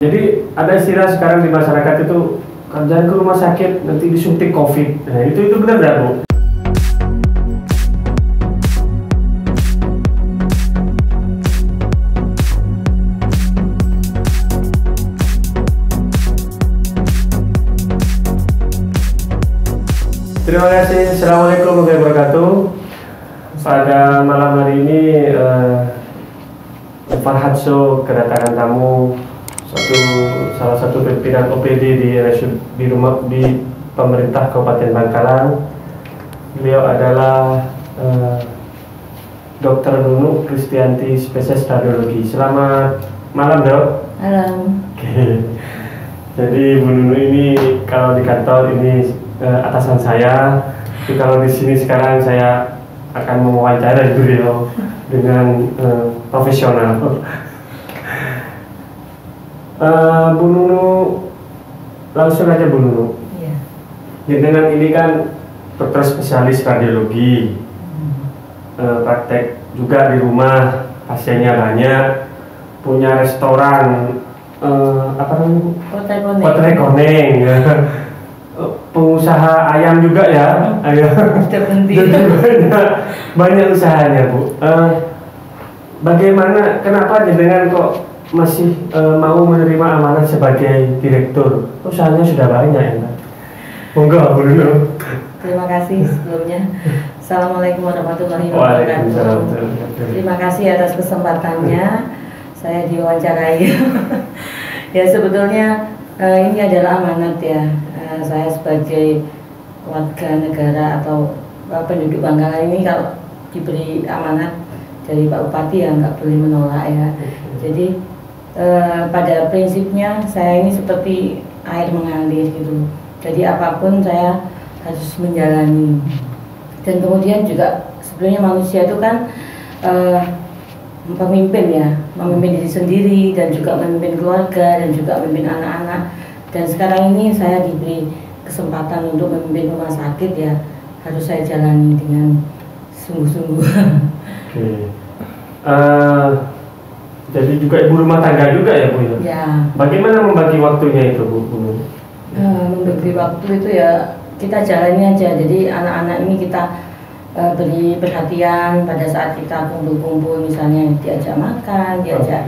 Jadi ada istilah sekarang di masyarakat itu jangan ke rumah sakit nanti disuntik COVID. Nah, itu benar nggak, Bu? Terima kasih. Assalamualaikum warahmatullahi wabarakatuh. Pada malam hari ini Farhad Show kedatangan tamu salah satu pimpinan OPD di pemerintah Kabupaten Bangkalan. Beliau adalah Dr. Nunu Kristianti, spesialis radiologi. Selamat malam, Dok. Malam. Oke. Jadi Bu Nunu ini kalau di kantor ini atasan saya, tapi kalau di sini sekarang saya akan mewawancarai beliau dengan profesional. Bu Nunu, langsung aja Bu Nunu. Iya. Ya, dengan ini kan dokter spesialis radiologi, praktek juga di rumah, pasiennya banyak, punya restoran, apa namanya? Kotre Koneng. Pengusaha ayam juga ya, ayam. banyak usahanya, Bu. Bagaimana, kenapa jenengan kok masih mau menerima amanah sebagai direktur? Usahanya sudah banyak ya, Pak. Monggo, Bu Nunu. Terima kasih sebelumnya. Assalamualaikum warahmatullahi wabarakatuh. Terima kasih atas kesempatannya saya diwawancarai. Ya, sebetulnya ini adalah amanat ya. Saya sebagai warga negara atau penduduk Bangkalan ini kalau diberi amanat dari Pak Bupati ya nggak boleh menolak ya. Jadi pada prinsipnya saya ini seperti air mengalir gitu. Jadi apapun saya harus menjalani. Dan kemudian juga sebenarnya manusia itu kan pemimpin ya, memimpin diri sendiri dan juga memimpin keluarga dan juga memimpin anak-anak. Dan sekarang ini saya diberi kesempatan untuk memimpin rumah sakit ya, harus saya jalani dengan sungguh-sungguh. Oke. Jadi juga ibu rumah tangga juga ya, Bu? Ya. Bagaimana membagi waktunya itu, Bu? Membagi waktu itu ya kita jalani aja. Jadi anak-anak ini kita beri perhatian pada saat kita kumpul-kumpul, misalnya diajak makan, diajak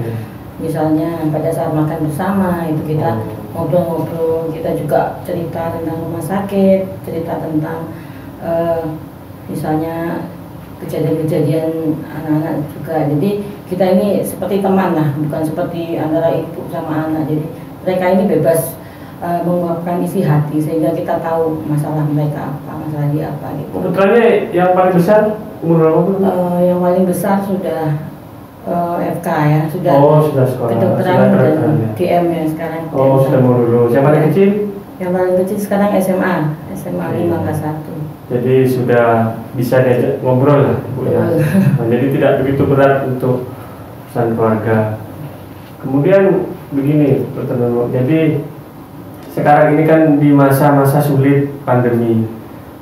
misalnya pada saat makan bersama itu kita ngobrol-ngobrol, kita juga cerita tentang rumah sakit, cerita tentang misalnya kejadian-kejadian anak-anak juga. Jadi kita ini seperti teman lah, bukan seperti antara ibu sama anak. Jadi mereka ini bebas mengungkapkan isi hati sehingga kita tahu masalah mereka apa, masalah dia apa gitu. Putranya yang paling besar umur berapa? Yang paling besar sudah FK ya, sudah sekolah kedokteran dan DM ya sekarang. Sudah mau lulus. Yang paling kecil? Yang paling kecil sekarang SMA 5 kelas 1. Jadi sudah bisa diajak ngobrol lah, Bu ya. Nah, jadi tidak begitu berat untuk pesan keluarga. Kemudian begini, Dr. Nunu. Jadi sekarang ini kan di masa-masa sulit pandemi.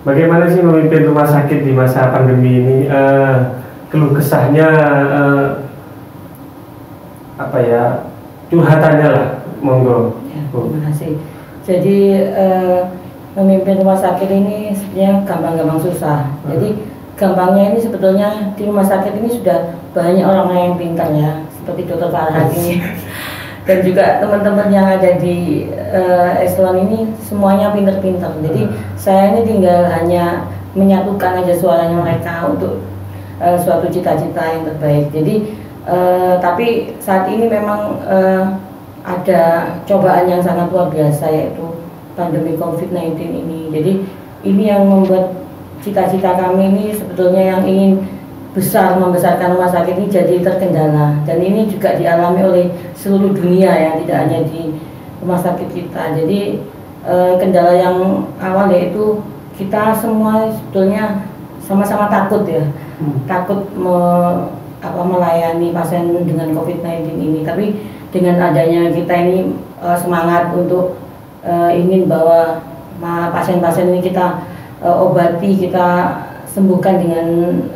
Bagaimana sih memimpin rumah sakit di masa pandemi ini? Keluh kesahnya apa ya, curhatannya lah, monggo. Ya, terima kasih. Jadi memimpin rumah sakit ini sebenarnya gampang-gampang susah. Jadi gampangnya ini sebetulnya di rumah sakit ini sudah banyak orang yang pintar ya, seperti Dr. Farhad ini. Dan juga teman-teman yang ada di eselon ini semuanya pintar-pintar. Jadi saya ini tinggal hanya menyatukan aja suaranya mereka untuk suatu cita-cita yang terbaik. Jadi tapi saat ini memang ada cobaan yang sangat luar biasa, yaitu pandemi COVID-19 ini. Jadi ini yang membuat cita-cita kami ini sebetulnya yang ingin membesarkan rumah sakit ini jadi terkendala. Dan ini juga dialami oleh seluruh dunia ya, tidak hanya di rumah sakit kita. Jadi kendala yang awal yaitu kita semua sebetulnya sama-sama takut ya, takut melayani pasien dengan COVID-19 ini. Tapi dengan adanya kita ini semangat untuk ingin bahwa pasien-pasien ini kita obati, kita sembuhkan dengan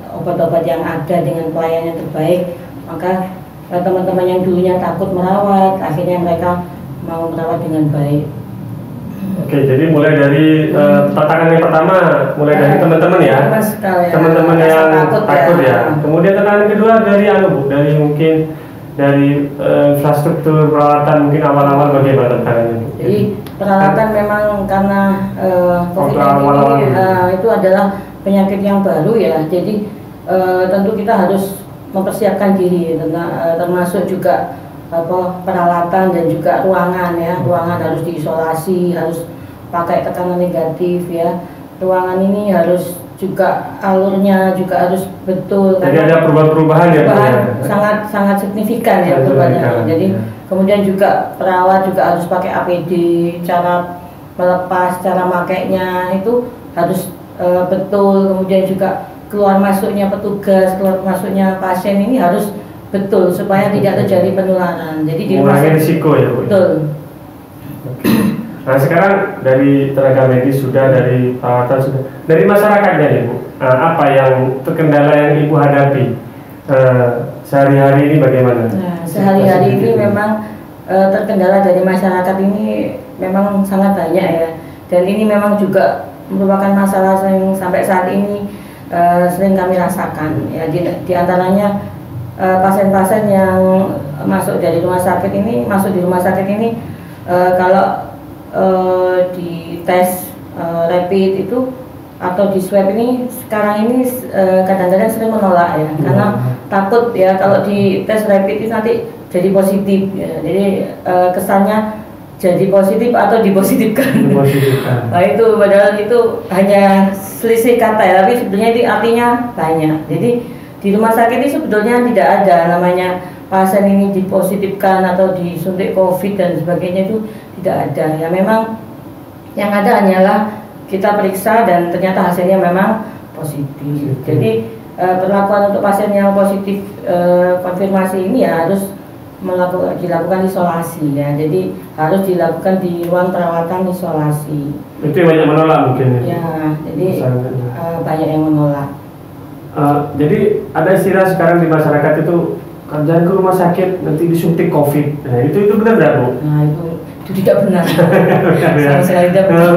obat-obat yang ada, dengan pelayanan yang terbaik, maka teman-teman yang dulunya takut merawat, akhirnya mereka mau merawat dengan baik. Oke, jadi mulai dari tantangan yang pertama, mulai dari teman-teman ya, teman-teman yang takut ya. Kemudian tantangan kedua dari Bu, dari mungkin dari infrastruktur peralatan mungkin awal-awal bagaimana tantangannya? Jadi peralatan memang karena COVID-19 ini itu adalah penyakit yang baru ya. Jadi tentu kita harus mempersiapkan diri, termasuk juga peralatan dan juga ruangan ya. Ruangan harus diisolasi, harus pakai tekanan negatif ya. Ruangan ini harus juga alurnya juga harus betul. Jadi ada perubahan-perubahan ya? Sangat signifikan ya perubahannya. Jadi kemudian juga perawat juga harus pakai APD, cara melepas, cara makainya itu harus betul. Kemudian juga keluar masuknya petugas, keluar masuknya pasien ini harus betul supaya tidak terjadi penularan. Jadi mengurangi risiko ya Bu. Betul. Nah sekarang dari tenaga medis sudah, dari perawatan sudah, dari masyarakatnya ya Bu, apa yang terkendala yang Ibu hadapi sehari-hari ini bagaimana? Nah sehari-hari ini memang terkendala dari masyarakat ini memang sangat banyak ya, dan ini memang juga merupakan masalah yang sampai saat ini sering kami rasakan ya. Di antaranya pasien-pasien yang masuk di rumah sakit ini kalau di tes rapid itu atau di swab ini sekarang ini kadang-kadang sering menolak ya, karena takut ya kalau di tes rapid itu nanti jadi positif ya. Jadi kesannya jadi positif atau dipositifkan. Nah itu padahal itu hanya selisih kata ya, tapi sebetulnya itu artinya banyak. Jadi di rumah sakit ini sebetulnya tidak ada namanya pasien ini dipositifkan atau disuntik COVID dan sebagainya, itu tidak ada ya. Memang yang ada hanyalah kita periksa dan ternyata hasilnya memang positif. Jadi perlakuan untuk pasien yang positif konfirmasi ini ya harus dilakukan isolasi ya. Jadi harus dilakukan di ruang perawatan isolasi. Itu yang banyak menolak mungkin ya. Jadi banyak yang menolak. Jadi ada istilah sekarang di masyarakat itu, jangan ke rumah sakit nanti disuntik COVID. Nah itu benar nggak Bu? Nah itu tidak benar. Sama sekali tidak benar.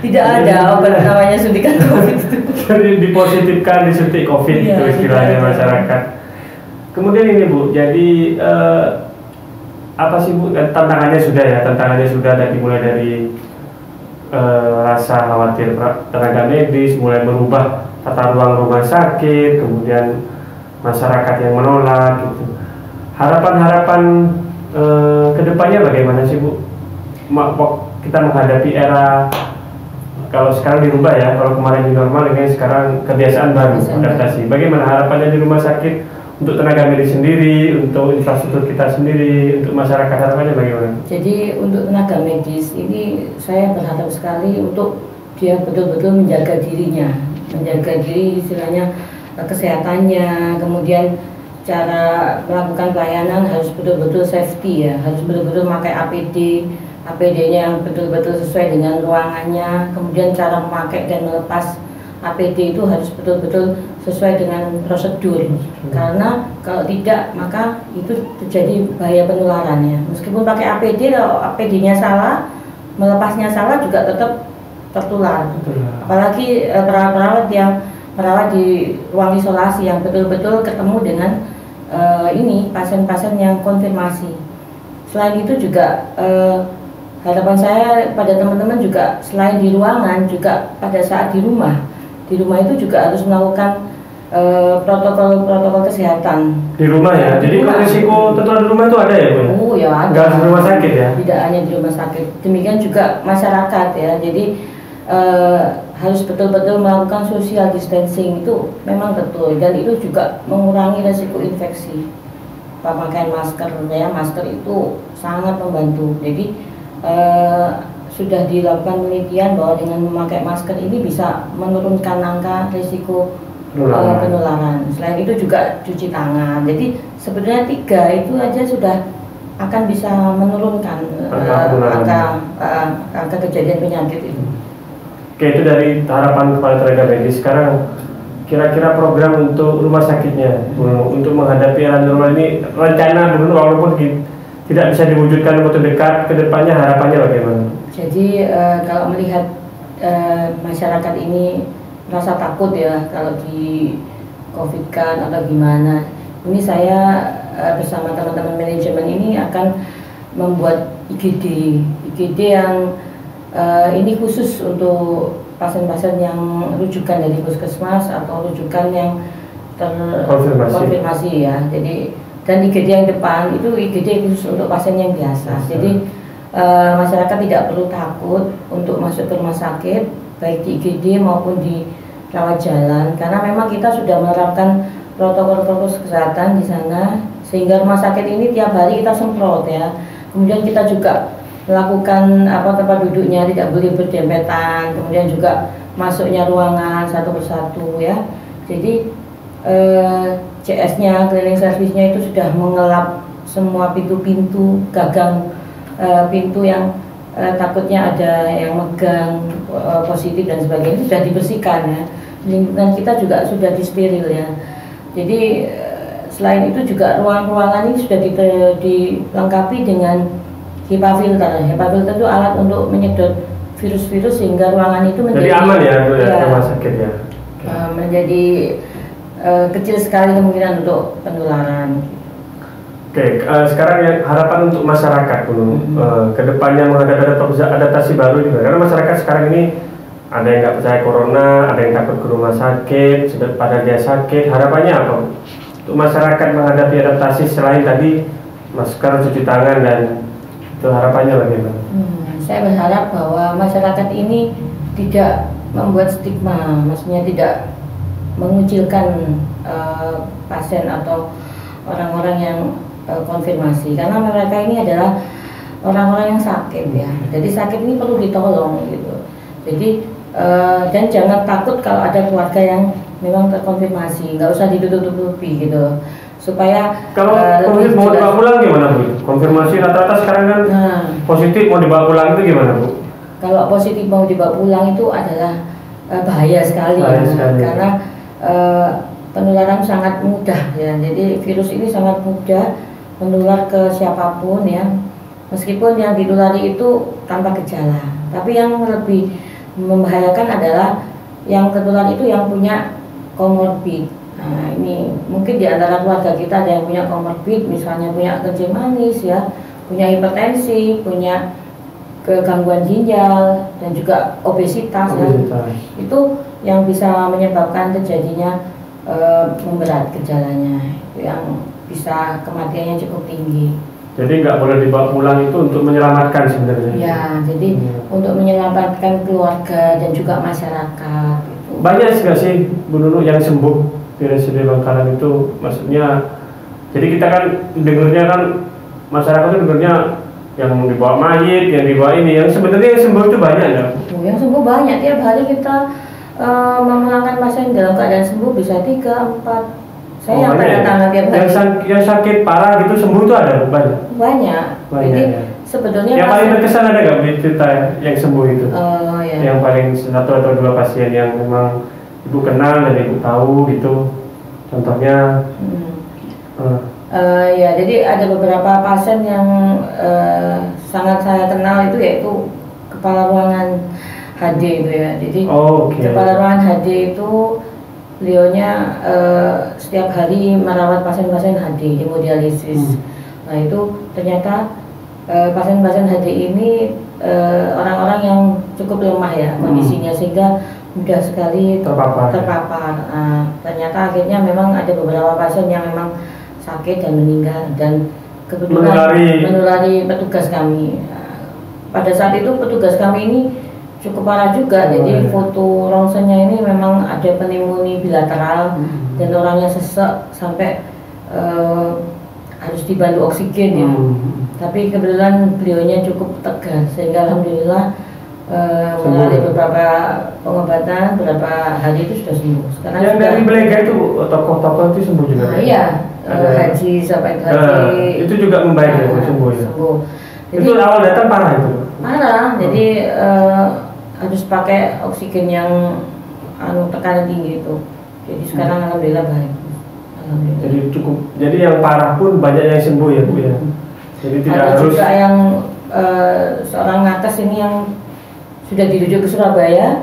Tidak ada obat namanya suntikan COVID. Jadi dipositifkan disuntik COVID itu istilahnya masyarakat. Kemudian ini Bu, jadi apa sih Bu tantangannya sudah dari mulai dari rasa khawatir tenaga medis, mulai merubah tata ruang rumah sakit, kemudian masyarakat yang menolak gitu. Harapan-harapan kedepannya bagaimana sih Bu? Kita menghadapi era, kalau sekarang dirubah ya, kalau kemarin di normal ini sekarang kebiasaan baru adaptasi. Bagaimana harapannya di rumah sakit untuk tenaga medis sendiri, untuk infrastruktur kita sendiri, untuk masyarakat, harapannya bagaimana? Jadi untuk tenaga medis ini saya berharap sekali untuk dia betul-betul menjaga dirinya, menjaga diri istilahnya kesehatannya, kemudian cara melakukan pelayanan harus betul-betul safety ya, harus betul-betul memakai APD-nya yang betul-betul sesuai dengan ruangannya, kemudian cara memakai dan melepas APD itu harus betul-betul sesuai dengan prosedur, karena kalau tidak maka itu terjadi bahaya penularan ya. Meskipun pakai APD, kalau APD-nya salah, melepasnya salah juga tetap tertular. Apalagi perawat yang merawat di ruang isolasi yang betul-betul ketemu dengan ini pasien-pasien yang konfirmasi. Selain itu juga harapan saya pada teman-teman juga selain di ruangan juga pada saat di rumah itu juga harus melakukan protokol kesehatan di rumah ya. Jadi risiko tertular di rumah itu ada ya Bu? Oh ya ada. Nggak di rumah sakit ya? Tidak hanya di rumah sakit, demikian juga masyarakat ya. Jadi harus betul-betul melakukan social distancing, itu memang betul, dan itu juga mengurangi resiko infeksi. Pemakaian masker ya, masker itu sangat membantu. Jadi sudah dilakukan penelitian bahwa dengan memakai masker ini bisa menurunkan angka risiko penularan. Selain itu juga cuci tangan. Jadi sebenarnya 3 itu aja sudah akan bisa menurunkan angka kejadian penyakit itu. Oke, itu dari harapan kepala tenaga medis. Sekarang kira-kira program untuk rumah sakitnya untuk menghadapi era normal ini, rencana dulu walaupun tidak bisa diwujudkan waktu dekat, kedepannya harapannya bagaimana? Jadi kalau melihat masyarakat ini merasa takut ya kalau di COVID kan atau gimana, ini saya bersama teman-teman manajemen ini akan membuat IGD yang ini khusus untuk pasien-pasien yang rujukan dari puskesmas atau rujukan yang terkonfirmasi ya. Jadi dan IGD yang depan itu IGD khusus untuk pasien yang biasa. Jadi masyarakat tidak perlu takut untuk masuk ke rumah sakit baik di IGD maupun di rawat jalan, karena memang kita sudah menerapkan protokol kesehatan di sana, sehingga rumah sakit ini tiap hari kita semprot ya. Kemudian kita juga melakukan tempat duduknya tidak boleh berdempetan, kemudian juga masuknya ruangan satu persatu ya. Jadi CS-nya, cleaning service-nya itu sudah mengelap semua pintu-pintu, gagang pintu yang takutnya ada yang megang positif dan sebagainya, sudah dibersihkan ya. Lingkungan kita juga sudah disteril ya. Jadi selain itu juga ruang-ruangan ini sudah dilengkapi dengan HEPA filter. HEPA filter itu alat untuk menyedot virus-virus sehingga ruangan itu menjadi aman ya untuk rumah sakit ya. Menjadi kecil sekali kemungkinan untuk penularan. Oke, sekarang yang harapan untuk masyarakat kedepannya menghadapi adaptasi baru juga, karena masyarakat sekarang ini ada yang nggak percaya corona, ada yang takut ke rumah sakit, pada dia sakit. Harapannya apa untuk masyarakat menghadapi adaptasi selain tadi masker, cuci tangan, dan itu harapannya bagaimana? Saya berharap bahwa masyarakat ini tidak membuat stigma, maksudnya tidak mengucilkan pasien atau orang-orang yang konfirmasi, karena mereka ini adalah orang-orang yang sakit ya. Jadi sakit ini perlu ditolong gitu. Jadi dan jangan takut kalau ada keluarga yang memang terkonfirmasi, nggak usah ditutup-tutupi gitu. Supaya kalau positif mau dibawa pulang gimana Bu? Konfirmasi rata-rata sekarang kan positif mau dibawa pulang itu gimana Bu? Kalau positif mau dibawa pulang itu adalah bahaya sekali. Karena penularan sangat mudah ya. Jadi virus ini sangat mudah menular ke siapapun ya. Meskipun yang ditulari itu tanpa gejala, tapi yang lebih membahayakan adalah yang tertular itu yang punya komorbid. Nah, ini mungkin di antara keluarga kita ada yang punya komorbid, misalnya punya kencing manis ya, punya hipertensi, punya gangguan ginjal, dan juga obesitas. Ya. Itu yang bisa menyebabkan terjadinya memberat gejalanya, yang bisa kematiannya cukup tinggi. Jadi nggak boleh dibawa pulang itu untuk menyelamatkan sebenarnya. Ya, jadi untuk menyelamatkan keluarga dan juga masyarakat. Banyak nggak sih Bu Nunu yang sembuh di RSUD Bangkalan itu? Maksudnya, jadi kita kan dengarnya kan masyarakat itu dengarnya yang dibawa mayit, yang dibawa ini, yang sebenarnya yang sembuh itu banyak ya? Yang sembuh banyak, tiap hari kita memulangkan pasien dalam keadaan sembuh bisa 3, 4. Saya yang tanda tangan tiap hari. Yang sakit parah gitu sembuh itu ada banyak. Banyak. Jadi ya. Sebetulnya yang paling berkesan ada nggak cerita yang sembuh itu? Ya. Yang paling 1 atau 2 pasien yang memang ibu kenal dan ibu tahu gitu. Contohnya. Ya, jadi ada beberapa pasien yang sangat saya kenal itu, yaitu kepala ruangan HD itu ya. Jadi kepala ruangan HD itu beliaunya setiap hari merawat pasien-pasien HD hemodialisis. Nah itu ternyata pasien-pasien HD ini orang-orang yang cukup lemah ya kondisinya, sehingga mudah sekali terpapar. Ternyata akhirnya memang ada beberapa pasien yang memang sakit dan meninggal, dan kebetulan menulari petugas kami. Pada saat itu petugas kami ini cukup parah juga, jadi foto rongsennya ini memang ada pneumonia bilateral dan orangnya sesek sampai harus dibantu oksigen ya. Tapi kebetulan beliaunya cukup tegar sehingga alhamdulillah melalui beberapa pengobatan, beberapa hari itu sudah sembuh. Sekarang yang dari Belega itu tokoh-tokoh itu sembuh juga. Iya, Haji sampai Haji itu juga membaik ya, sembuh ya. Jadi, itu awal datang parah itu. Parah, jadi harus pakai oksigen yang tekanan tinggi itu. Jadi sekarang alhamdulillah baik. Jadi cukup. Jadi yang parah pun banyak yang sembuh ya Bu ya. Jadi tidak Ada harus juga yang seorang nakes ini yang sudah dirujuk ke Surabaya,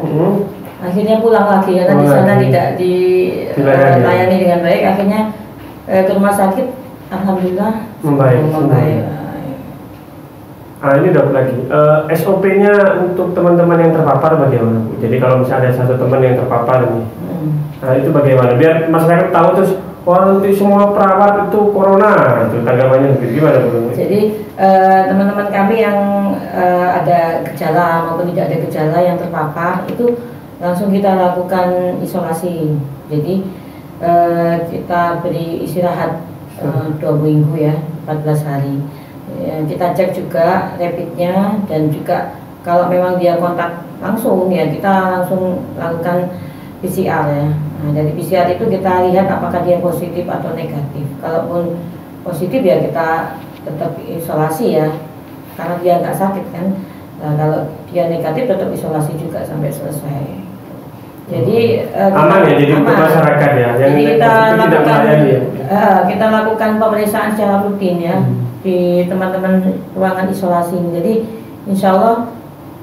akhirnya pulang lagi karena di sana tidak dilayani dengan baik, akhirnya ke rumah sakit, alhamdulillah membaik. Ini dok lagi, SOP-nya untuk teman-teman yang terpapar bagaimana Bu? Jadi kalau misalnya ada satu teman yang terpapar nih, itu bagaimana? Biar masyarakat tahu terus, wah nanti semua perawat itu corona, itu tanggapannya gimana Bu? Jadi teman-teman kami yang ada gejala maupun tidak ada gejala yang terpapar itu langsung kita lakukan isolasi. Jadi kita beri istirahat 2 minggu ya, 14 hari. Kita cek juga rapidnya, dan juga kalau memang dia kontak langsung ya kita langsung lakukan PCR ya. Nah, dari PCR itu kita lihat apakah dia positif atau negatif. Kalaupun positif ya kita tetap isolasi ya, karena dia nggak sakit kan. Nah, kalau dia negatif tetap isolasi juga sampai selesai. Jadi aman ya, jadi untuk masyarakat ya. Jadi ya. Kita lakukan pemeriksaan secara rutin ya di teman-teman ruangan isolasi ini. Jadi insya Allah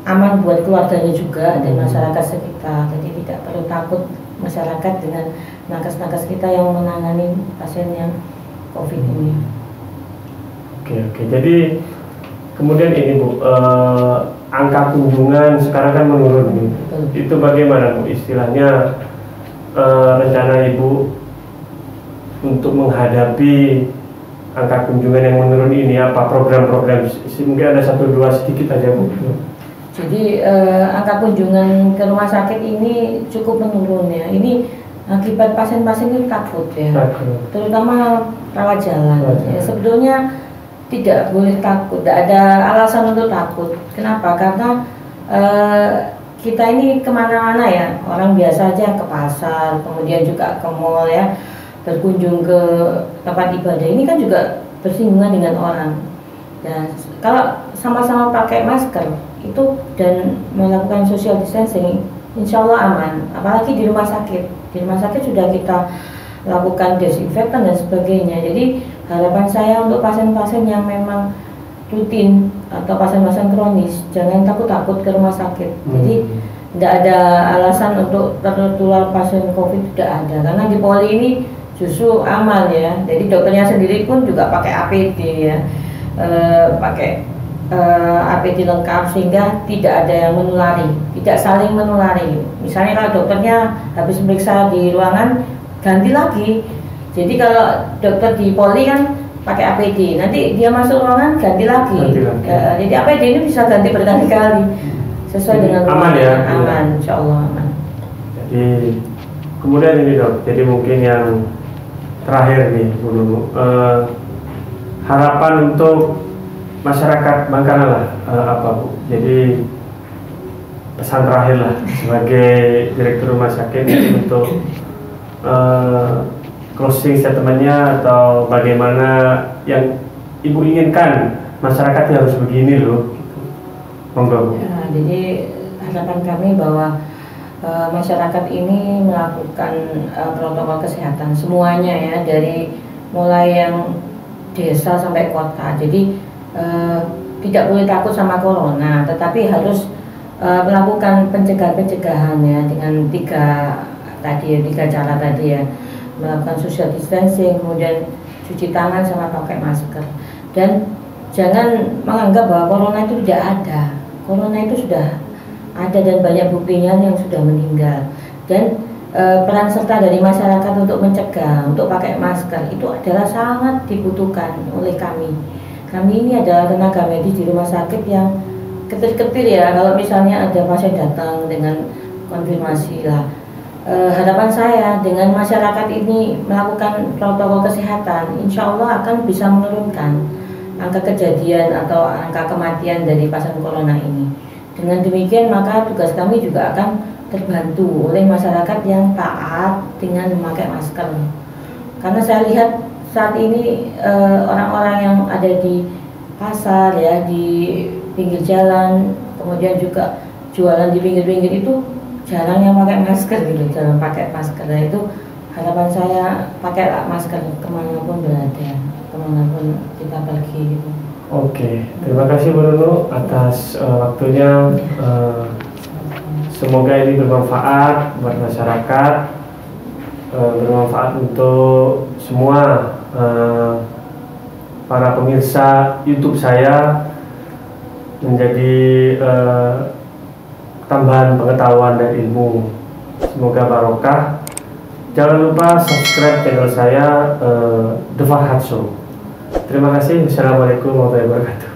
aman buat keluarganya juga dan masyarakat sekitar. Jadi tidak perlu takut masyarakat dengan nakes-nakes kita yang menangani pasien yang COVID ini. Oke. Jadi kemudian ini Bu, angka kunjungan sekarang kan menurun nih. Itu bagaimana Bu istilahnya, rencana Ibu untuk menghadapi angka kunjungan yang menurun ini, apa program-program? Mungkin ada 1-2 sedikit aja Bu. Jadi angka kunjungan ke rumah sakit ini cukup menurun ya. Ini akibat pasien-pasien itu takut ya, terutama rawat jalan. Ya, sebetulnya tidak boleh takut, tidak ada alasan untuk takut. Kenapa? Karena kita ini kemana-mana ya, orang biasa aja ke pasar, kemudian juga ke mall ya, berkunjung ke tempat ibadah, ini kan juga bersinggungan dengan orang. Dan kalau sama-sama pakai masker itu dan melakukan social distancing, insya Allah aman. Apalagi di rumah sakit. Di rumah sakit sudah kita lakukan desinfektan dan sebagainya. Jadi harapan saya untuk pasien-pasien yang memang rutin atau pasien-pasien kronis, jangan takut-takut ke rumah sakit. Jadi tidak ada alasan untuk tertular pasien COVID, tidak ada. Karena di Poli ini justru aman ya. Jadi dokternya sendiri pun juga pakai APD ya, pakai APD lengkap sehingga tidak ada yang menulari, tidak saling menulari. Misalnya kalau dokternya habis periksa di ruangan, ganti lagi. Jadi kalau dokter di Poli kan pakai APD, nanti dia masuk ruangan ganti lagi. Jadi APD ini bisa ganti berkali-kali sesuai dengan aman ya, aman, insya Allah aman. Jadi kemudian ini dok, jadi mungkin yang terakhir nih Bu, harapan untuk masyarakat Bangkalan lah, apa Bu? Jadi pesan terakhir lah sebagai direktur rumah sakit untuk closing statementnya, atau bagaimana yang Ibu inginkan masyarakatnya harus begini loh. Monggo. Ya, jadi harapan kami bahwa masyarakat ini melakukan protokol kesehatan semuanya ya, dari mulai yang desa sampai kota. Jadi tidak boleh takut sama corona, tetapi harus melakukan pencegahan ya dengan tiga cara tadi ya, melakukan social distancing, kemudian cuci tangan sama pakai masker, dan jangan menganggap bahwa corona itu tidak ada. Corona itu sudah ada dan banyak buktinya yang sudah meninggal, dan peran serta dari masyarakat untuk mencegah, untuk pakai masker itu adalah sangat dibutuhkan oleh kami. Kami ini adalah tenaga medis di rumah sakit yang ketir-ketir ya, kalau misalnya ada pasien datang dengan konfirmasi lah. Harapan saya dengan masyarakat ini melakukan protokol kesehatan, insya Allah akan bisa menurunkan angka kejadian atau angka kematian dari pasien corona ini. Dengan demikian maka tugas kami juga akan terbantu oleh masyarakat yang taat dengan memakai masker. Karena saya lihat saat ini orang-orang yang ada di pasar ya, di pinggir jalan, kemudian juga jualan di pinggir-pinggir itu jarang yang pakai masker gitu, jarang pakai masker. Nah, itu harapan saya, pakai masker kemanapun berada, kemanapun kita pergi gitu. Oke, terima kasih Bu Nunu atas waktunya. Semoga ini bermanfaat buat masyarakat, bermanfaat untuk semua para pemirsa YouTube saya, menjadi tambahan pengetahuan dan ilmu. Semoga barokah. Jangan lupa subscribe channel saya, The Fahad Show. Terima kasih. Wassalamualaikum warahmatullahi wabarakatuh.